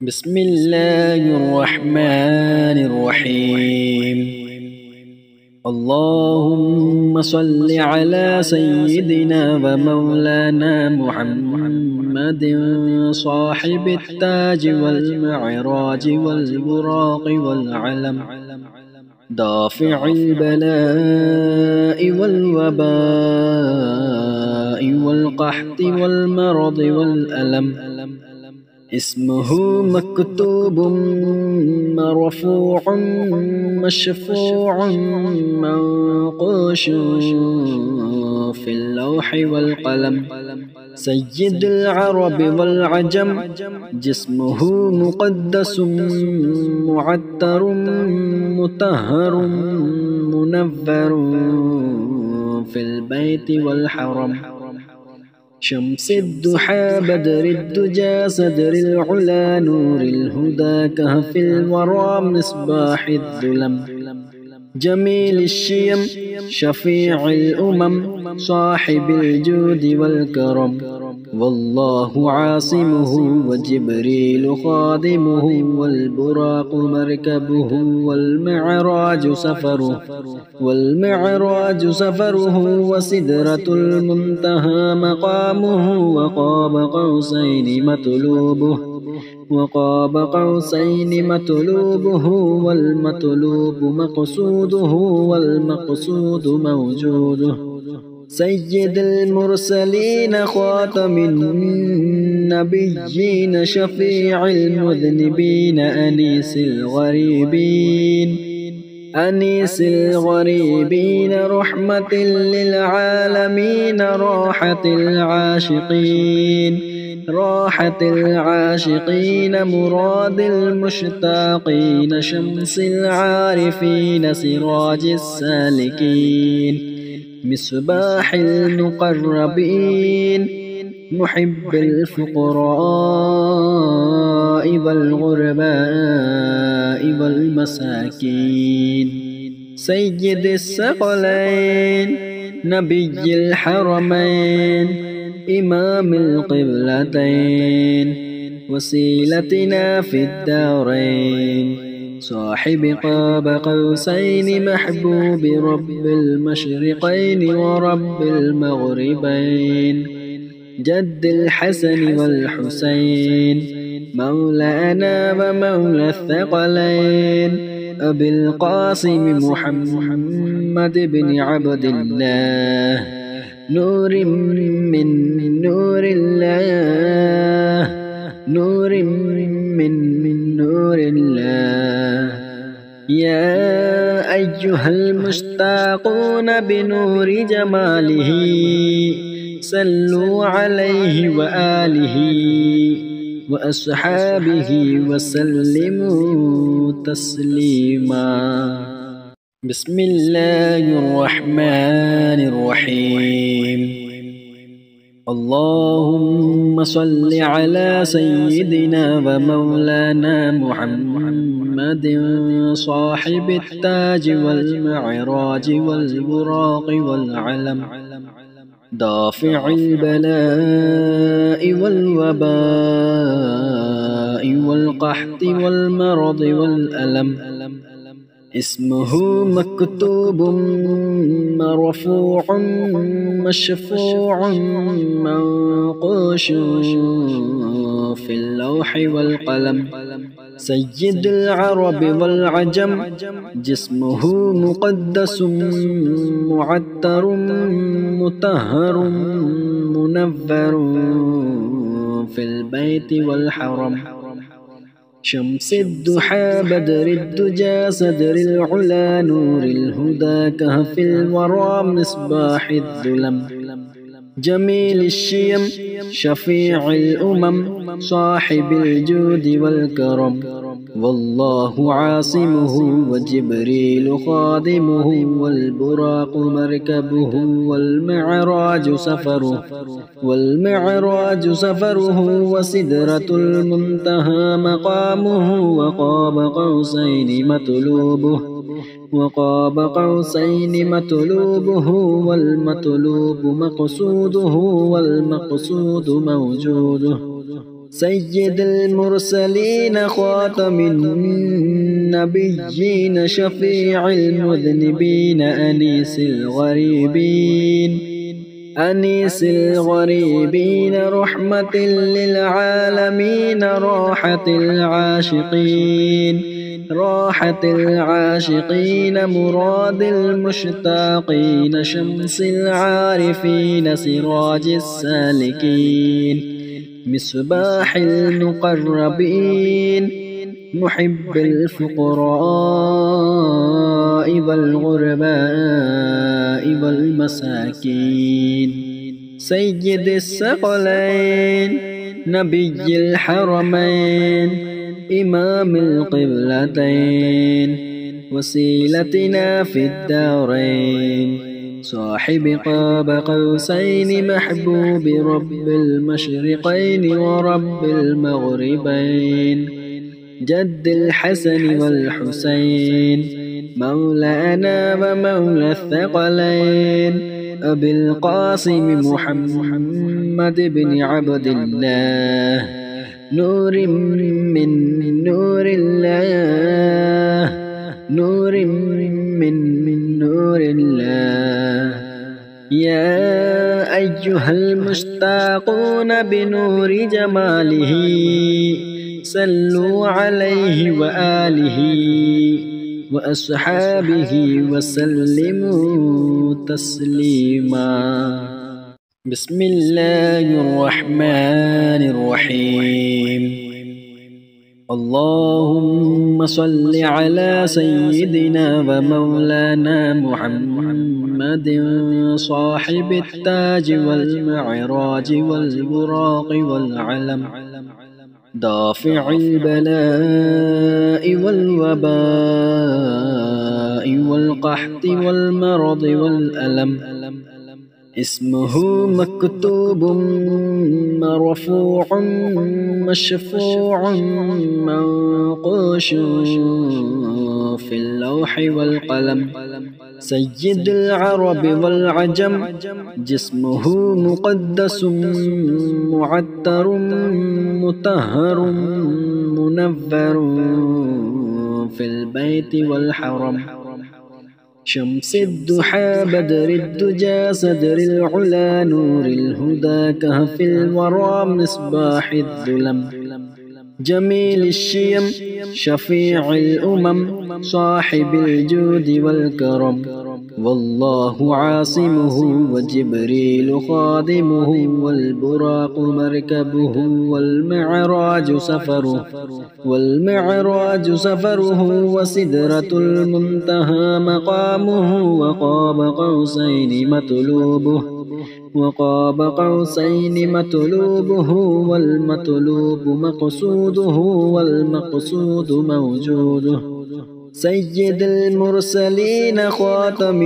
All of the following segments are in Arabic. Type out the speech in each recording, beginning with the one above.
بسم الله الرحمن الرحيم. اللهم صل على سيدنا ومولانا محمد صاحب التاج والمعراج والبراق والعلم، دافع البلاء والوباء والقحط والمرض والألم، اسمه مكتوب مرفوع مشفوع منقوش في اللوح والقلم، سيد العرب والعجم، جسمه مقدس معتر مطهر منور في البيت والحرم، شمس الضحى بدر الدجى صدر العلا نور الهدى كهف الورى مصباح الظلم، جميل الشيم شفيع الأمم صاحب الجود والكرم، والله عاصمه وجبريل خادمه والبراق مركبه والمعراج سفره وسدرة المنتهى مقامه، وقاب قوسين مطلوبه والمطلوب مقصوده والمقصود موجوده، سيد المرسلين خاتم النبيين شفيع المذنبين أنيس الغريبين رحمة للعالمين راحة العاشقين مراد المشتاقين، شمس العارفين سراج السالكين، مصباح المقربين، محب الفقراء والغرباء والمساكين، سيد الثقلين نبي الحرمين إمام القبلتين، وسيلتنا في الدارين، صاحب قاب قوسين محبوب رب المشرقين ورب المغربين، جد الحسن والحسين مولانا ومولى الثقلين، أبي القاسم محمد بن عبد الله، نور من نور الله، نور من نور الله، يا أيها المشتاقون بنور جماله صلوا عليه وآله وأصحابه وسلموا تسليما. بسم الله الرحمن الرحيم. اللهم صل على سيدنا ومولانا محمد صاحب التاج والمعراج والبراق والعلم، دافع البلاء والوباء والقحط والمرض والألم، اسمه مكتوب مرفوع مشفوع منقوش في اللوح والقلم، سيد العرب والعجم، جسمه مقدس معتر مطهر منور في البيت والحرم، شمس الضحى بدر الدجى صدر العلا نور الهدى كهف الورى مصباح الظلم، جميل الشيم شفيع الأمم صاحب الجود والكرم، والله عاصمه وجبريل خادمه والبراق مركبه والمعراج سفره وسدرة المنتهى مقامه، وقاب قوسين مطلوبه والمطلوب مقصوده والمقصود موجوده، سيد المرسلين خاتم النبيين شفيع المذنبين أنيس الغريبين رحمة للعالمين راحة العاشقين مراد المشتاقين شمس العارفين سراج السالكين مصباح المقربين محب الفقراء والغرباء والمساكين سيد الثقلين نبي الحرمين إمام القبلتين وسيلتنا في الدارين صاحب قاب قوسين محبوب رب المشرقين ورب المغربين جد الحسن والحسين مولانا ومولى الثقلين أبي القاسم محمد بن عبد الله نور من نور الله نور من نور الله يا أيها المشتاقون بنور جماله صلوا عليه وآله وأصحابه وسلموا تسليما بسم الله الرحمن الرحيم اللهم صل على سيدنا ومولانا محمد صاحب التاج والمعراج والبراق والعلم دافع البلاء والوباء والقحط والمرض والألم اسمه مكتوب مرفوع مشفوع منقوش في اللوح والقلم سيد العرب والعجم جسمه مقدس معطر مطهر منور في البيت والحرم شمس الضحى بدر الدجى صدر العلا نور الهدى كهف الورى مصباح الظلم جميل الشيم شفيع الأمم صاحب الجود والكرم والله عاصمه وجبريل خادمه والبراق مركبه والمعراج سفره وسدرة المنتهى مقامه وقاب قوسين مطلوبه والمطلوب مقصوده والمقصود موجوده سيد المرسلين خاتم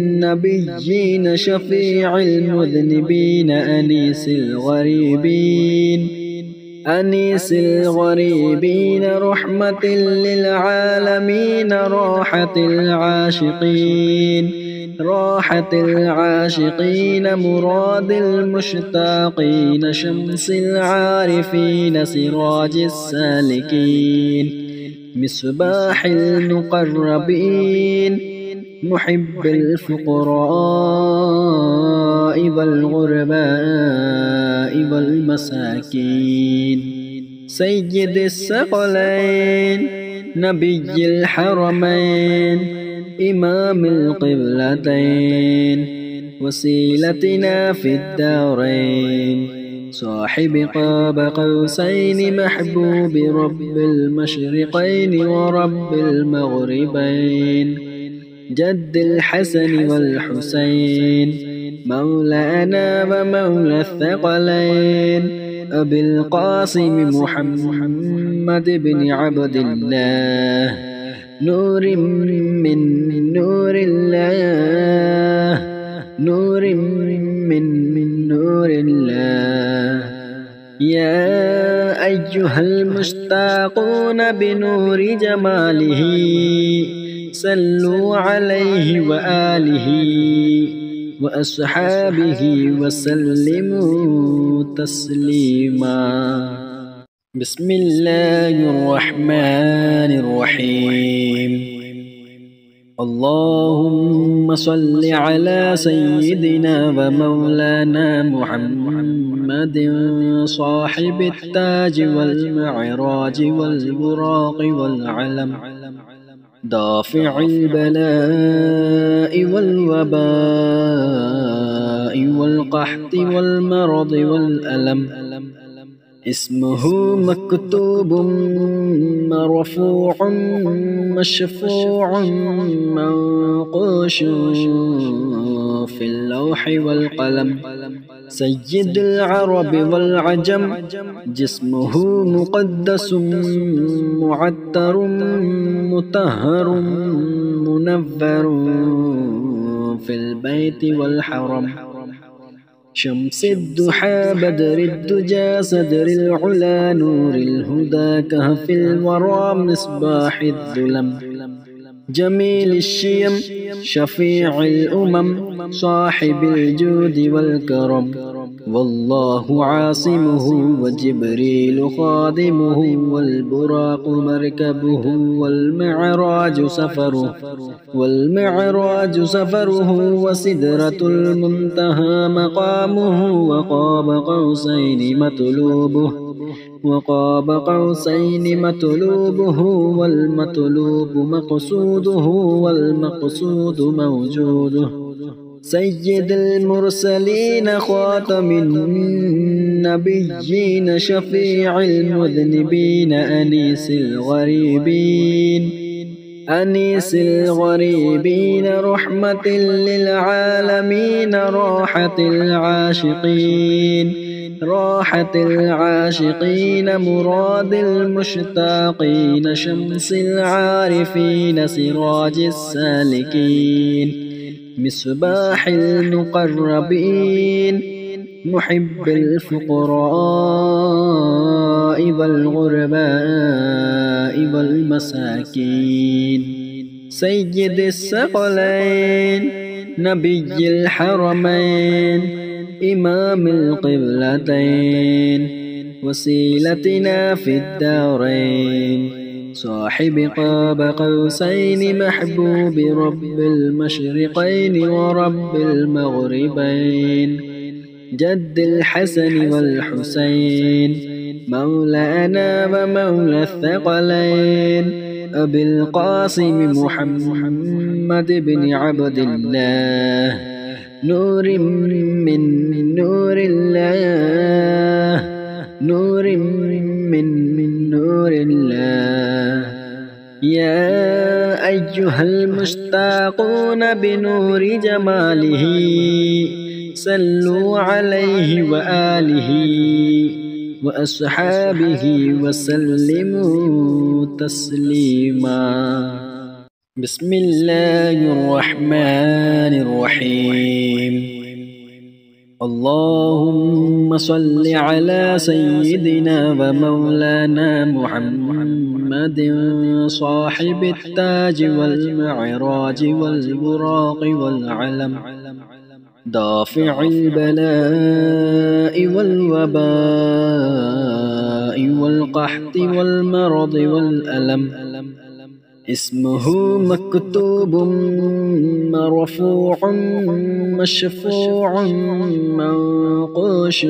النبيين شفيع المذنبين أنيس الغريبين رحمة للعالمين راحة العاشقين مراد المشتاقين شمس العارفين سراج السالكين مصباح المقربين محب الفقراء والغرباء والمساكين سيد الثقلين نبي الحرمين إمام القبلتين وسيلتنا في الدارين صاحب قاب قوسين محبوب رب المشرقين ورب المغربين جد الحسن والحسين مولانا ومولى الثقلين أبي القاسم محمد بن عبد الله نور من نور الله نور من نور الله يا أيها المشتاقون بنور جماله صلوا عليه وآله وأصحابه وسلموا تسليما. بسم الله الرحمن الرحيم. اللهم صل على سيدنا ومولانا محمد صاحب التاج والمعراج والبراق والعلم، دافع البلاء والوباء والقحط والمرض والألم، اسمه مكتوب مرفوع مشفوع منقوش في اللوح والقلم، سيد العرب والعجم، جسمه مقدس معتر مطهر منور في البيت والحرم، شمس الضحى بدر الدجى صدر العلا نور الهدى كهف الورى مصباح الظلم، جميل الشيم شفيع الأمم صاحب الجود والكرم، والله عاصمه وجبريل خادمه والبراق مركبه والمعراج سفره وسدرة المنتهى مقامه، وقاب قوسين مطلوبه والمطلوب مقصوده والمقصود موجوده، سيد المرسلين خاتم النبيين شفيع المذنبين أنيس الغريبين رحمة للعالمين راحة العاشقين مراد المشتاقين شمس العارفين سراج السالكين مصباح المقربين محب الفقراء والغرباء والمساكين، سيد الثقلين نبي الحرمين إمام القبلتين وسيلتنا في الدارين، صاحب قاب قوسين محبوب رب المشرقين ورب المغربين، جد الحسن والحسين مولانا ومولى الثقلين، أبي القاسم محمد بن عبد الله، نور من نور الله، نور من نور الله، يا أيها المشتاقون بنور جماله صلوا عليه وآله وأصحابه وسلموا تسليما. بسم الله الرحمن الرحيم. اللهم صل على سيدنا ومولانا محمد صاحب التاج والمعراج والبراق والعلم، دافع البلاء والوباء والقحط والمرض والألم، اسمه مكتوب مرفوع مشفوع منقوش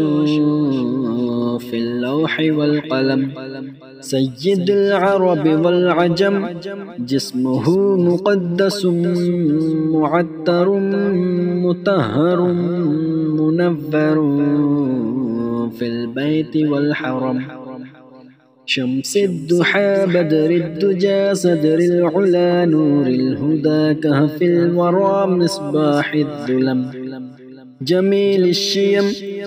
في اللوح والقلم، سيد العرب والعجم، جسمه مقدس معتر مطهر منور في البيت والحرم، شمس الضحى بدر الدجى صدر العلا نور الهدى كهف الورى مصباح الظلم، جميل الشيم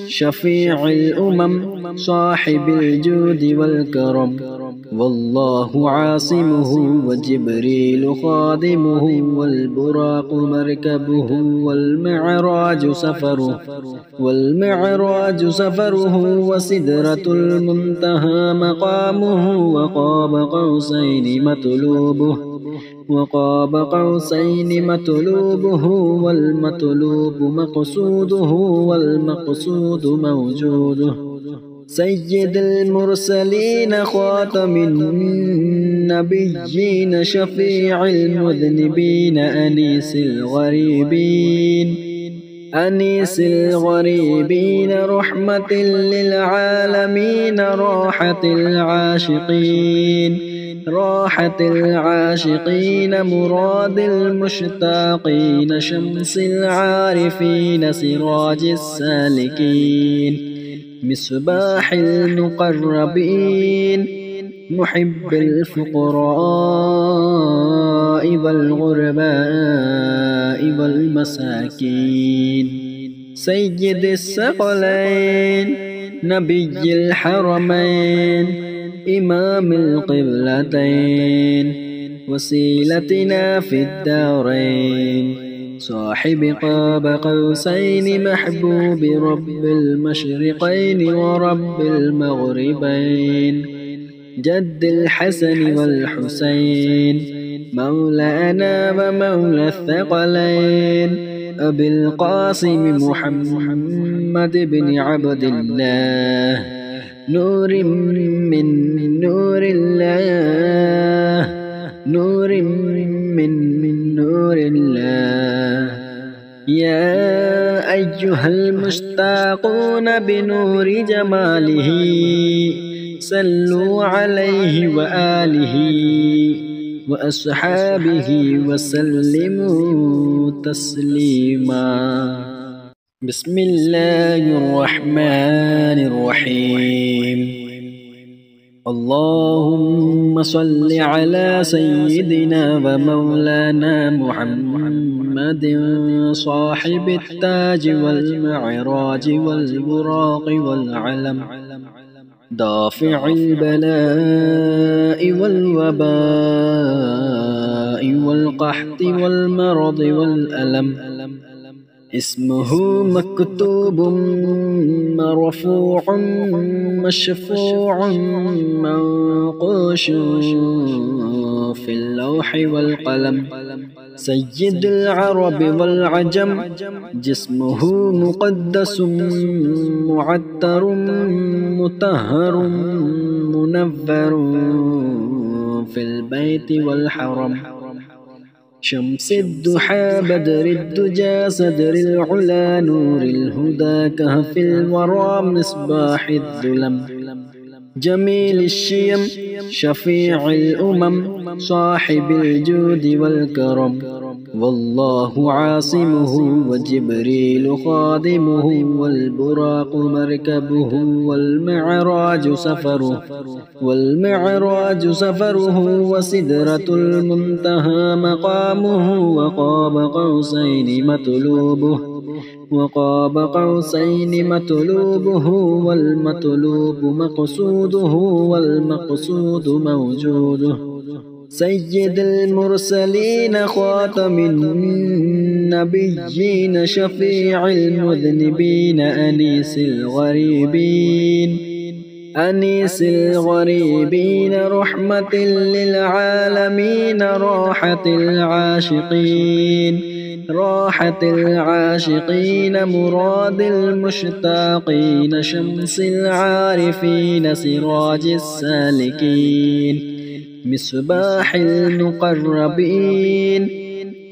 شفيع الأمم صاحب الجود والكرم، والله عاصمه وجبريل خادمه والبراق مركبه والمعراج سفره وسدرة المنتهى مقامه، وقاب قوسين مطلوبه والمطلوب مقصوده والمقصود موجوده، سيد المرسلين خاتم النبيين شفيع المذنبين أنيس الغريبين رحمة للعالمين راحة العاشقين مراد المشتاقين شمس العارفين سراج السالكين مصباح المقربين محب الفقراء والغرباء والمساكين سيد الثقلين نبي الحرمين إمام القبلتين وسيلتنا في الدارين صاحب قاب قوسين محبوب رب المشرقين ورب المغربين جد الحسن والحسين مولانا ومولى الثقلين أبي القاسم محمد بن عبد الله نور من نور الله نور من نور الله يا أيها المشتاقون بنور جماله صلوا عليه وآله وأصحابه وسلموا تسليما بسم الله الرحمن الرحيم اللهم صل على سيدنا ومولانا محمد صاحب التاج والمعراج والبراق والعلم دافع البلاء والوباء والقحط والمرض والألم اسمه مكتوب مرفوع مشفوع منقوش في اللوح والقلم سيد العرب والعجم جسمه مقدس معتر مطهر منور في البيت والحرم شمس الضحى بدر الدجى صدر العلا نور الهدى كهف الورى مصباح الظلم جميل الشيم شفيع الأمم صاحب الجود والكرم والله عاصمه وجبريل خادمه والبراق مركبه والمعراج سفره وسدرة المنتهى مقامه وقاب قوسين مطلوبه والمطلوب مقصوده والمقصود موجوده سيد المرسلين خاتم النبيين شفيع المذنبين أنيس الغريبين رحمة للعالمين راحة العاشقين مراد المشتاقين شمس العارفين سراج السالكين مصباح المقربين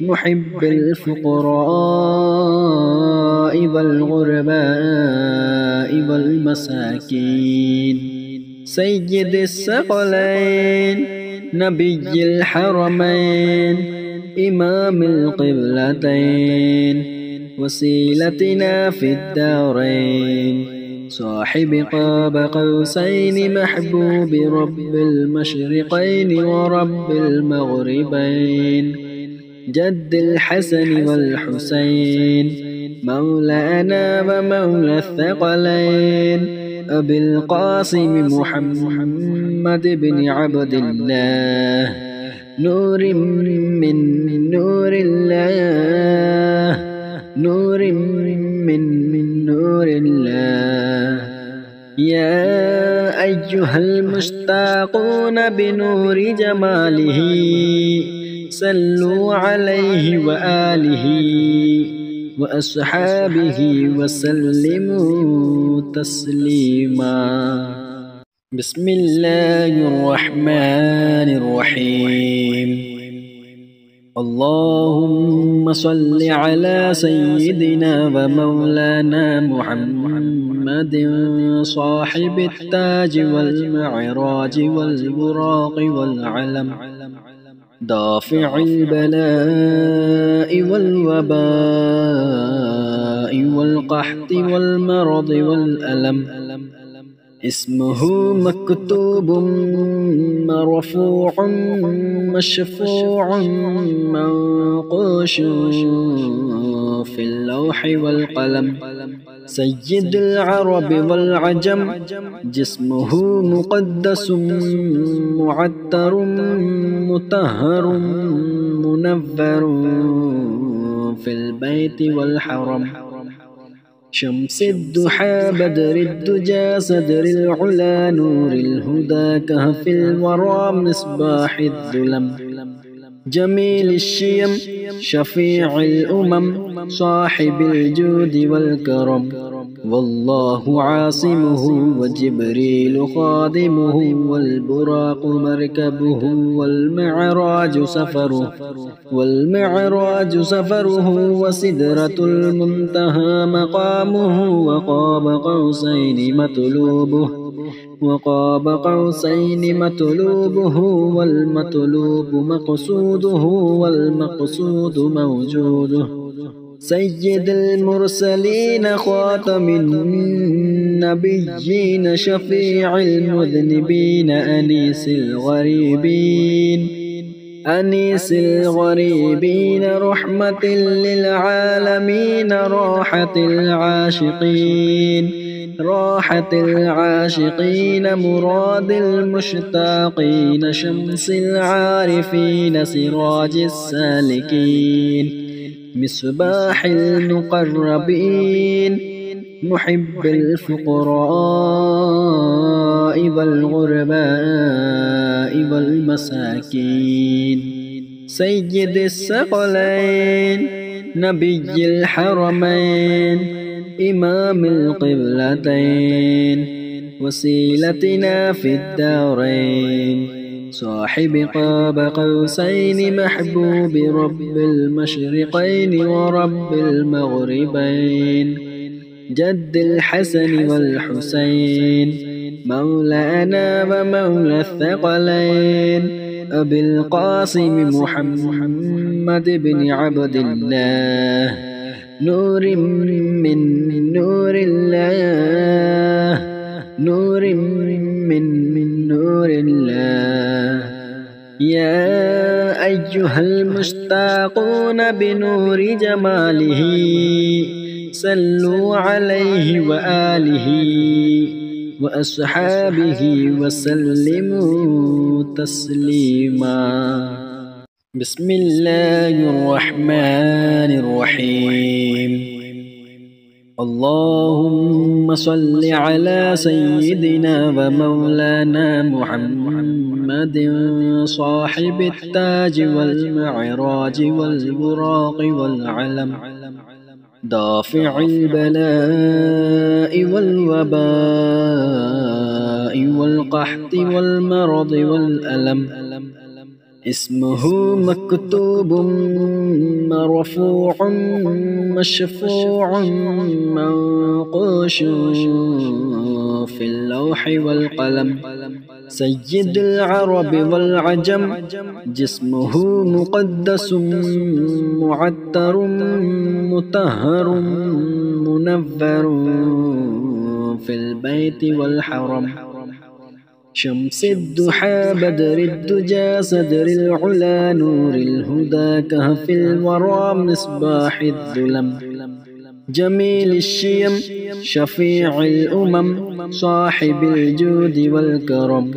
محب الفقراء والغرباء والمساكين سيد الثقلين نبي الحرمين إمام القبلتين وسيلتنا في الدارين صاحب قاب قوسين محبوب رب المشرقين ورب المغربين جد الحسن والحسين مولانا ومولى الثقلين أبي القاسم محمد بن عبد الله نور من نور الله نور من نور الله يا أيها المشتاقون بنور جماله صلوا عليه وآله وأصحابه وسلموا تسليما. بسم الله الرحمن الرحيم. اللهم صل على سيدنا ومولانا محمد صاحب التاج والمعراج والبراق والعلم، دافع البلاء والوباء والقحط والمرض والألم، اسمه مكتوب مرفوع مشفوع منقوش في اللوح والقلم، سيد العرب والعجم، جسمه مقدس معتر مطهر منور في البيت والحرم، شمس الضحى بدر الدجى صدر العلا نور الهدى كهف الورى مصباح الظلم، جميل الشيم شفيع الأمم صاحب الجود والكرم، والله عاصمه وجبريل خادمه والبراق مركبه والمعراج سفره وسدرة المنتهى مقامه، وقاب قوسين مطلوبه والمطلوب مقصوده والمقصود موجوده، سيد المرسلين خاتم النبيين شفيع المذنبين أنيس الغريبين رحمة للعالمين راحة العاشقين مراد المشتاقين شمس العارفين سراج السالكين مصباح المقربين محب الفقراء والغرباء والمساكين، سيد الثقلين نبي الحرمين إمام القبلتين وسيلتنا في الدارين، صاحب قاب قوسين محبوب رب المشرقين ورب المغربين، جد الحسن والحسين مولانا ومولى الثقلين، أبي القاسم محمد بن عبد الله، نور من نور الله، نور من نور الله، يا أيها المشتاقون بنور جماله صلوا عليه وآله وأصحابه وسلموا تسليما. بسم الله الرحمن الرحيم. اللهم صل على سيدنا ومولانا محمد صاحب التاج والمعراج والبراق والعلم، دافع البلاء والوباء والقحط والمرض والألم، اسمه مكتوب مرفوع مشفوع منقوش في اللوح والقلم، سيد العرب والعجم، جسمه مقدس معتر مطهر منور في البيت والحرم، شمس الضحى بدر الدجى صدر العلا نور الهدى كهف الورى مصباح الظلم، جميل الشيم شفيع الأمم صاحب الجود والكرم،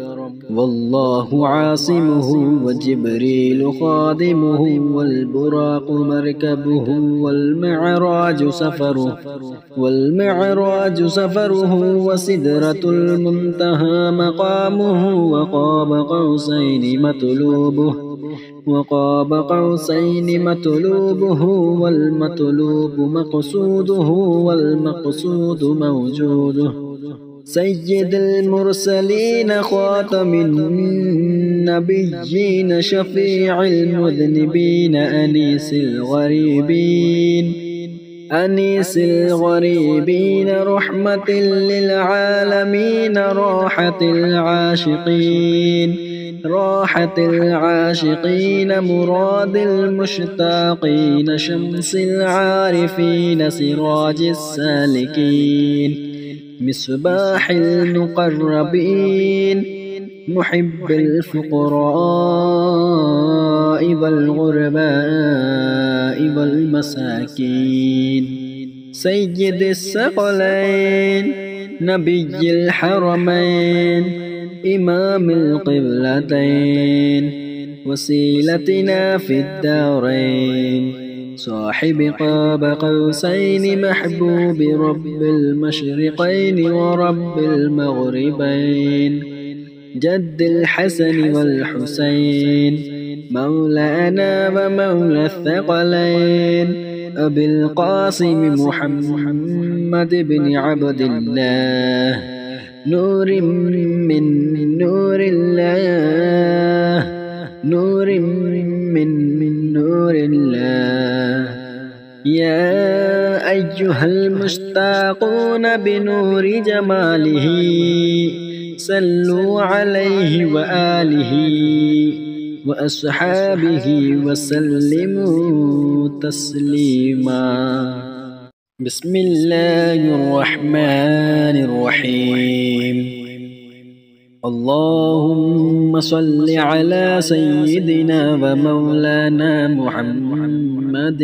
والله عاصمه وجبريل خادمه والبراق مركبه والمعراج سفره وسدرة المنتهى مقامه وقاب قوسين مطلوبه والمطلوب مقصوده والمقصود موجوده سيد المرسلين خاتم النبيين شفيع المذنبين أنيس الغريبين رحمة للعالمين راحة العاشقين مراد المشتاقين شمس العارفين سراج السالكين مصباح المقربين محب الفقراء والغرباء والمساكين سيد الثقلين نبي الحرمين إمام القبلتين وسيلتنا في الدارين صاحب قاب قوسين محبوب رب المشرقين ورب المغربين جد الحسن والحسين مولانا ومولى الثقلين أبي القاسم محمد بن عبد الله نور من نور الله نور من نور الله يا أيها المشتاقون بنور جماله صلوا عليه وآله وأصحابه وسلموا تسليما بسم الله الرحمن الرحيم اللهم صل على سيدنا ومولانا محمد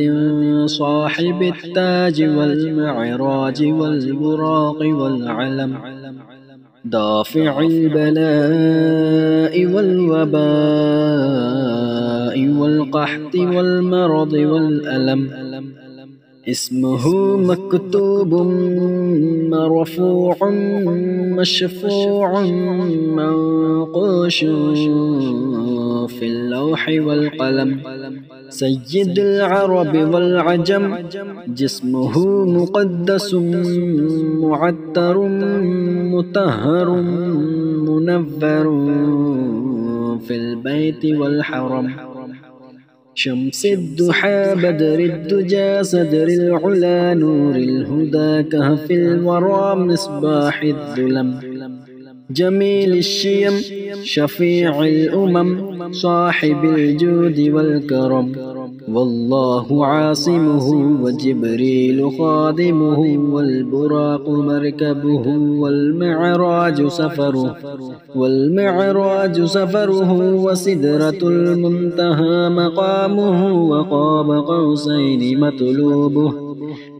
صاحب التاج والمعراج والبراق والعلم دافع البلاء والوباء والقحط والمرض والألم اسمه مكتوب مرفوع مشفوع منقوش في اللوح والقلم سيد العرب والعجم جسمه مقدس معطر مطهر منور في البيت والحرم شمس الضحى بدر الدجى صدر العلا نور الهدى كهف الورى مصباح الظلم جميل الشيم شفيع الأمم صاحب الجود والكرم والله عاصمه وجبريل خادمه والبراق مركبه والمعراج سفره وسدرة المنتهى مقامه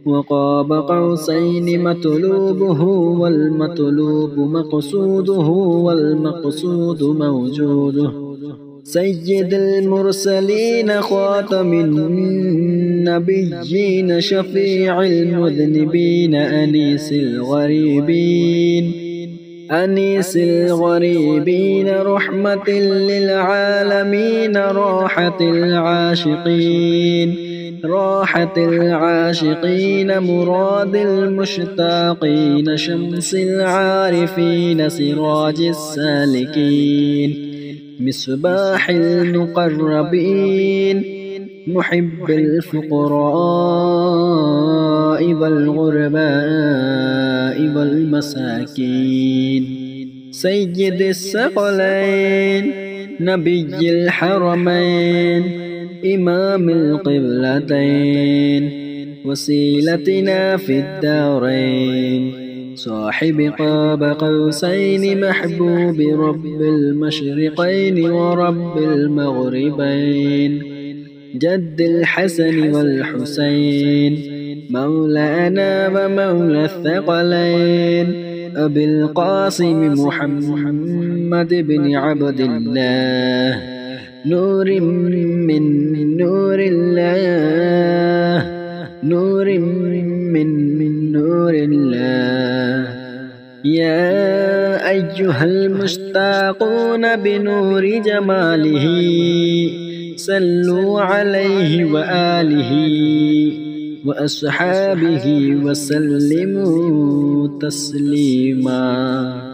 وقاب قوسين مطلوبه والمطلوب مقصوده والمقصود موجوده سيد المرسلين خاتم النبيين شفيع المذنبين أنيس الغريبين رحمة للعالمين راحة العاشقين مراد المشتاقين شمس العارفين سراج السالكين مصباح المقربين محب الفقراء والغرباء والمساكين سيد الثقلين نبي الحرمين إمام القبلتين وسيلتنا في الدارين صاحب قاب قوسين محبوب رب المشرقين ورب المغربين جد الحسن والحسين مولانا ومولى الثقلين أبي القاسم محمد محمد بن عبد الله نور من نور الله نور من نور الله يا أيها المشتاقون بنور جماله صلوا عليه وآله وأصحابه وسلموا تسليما.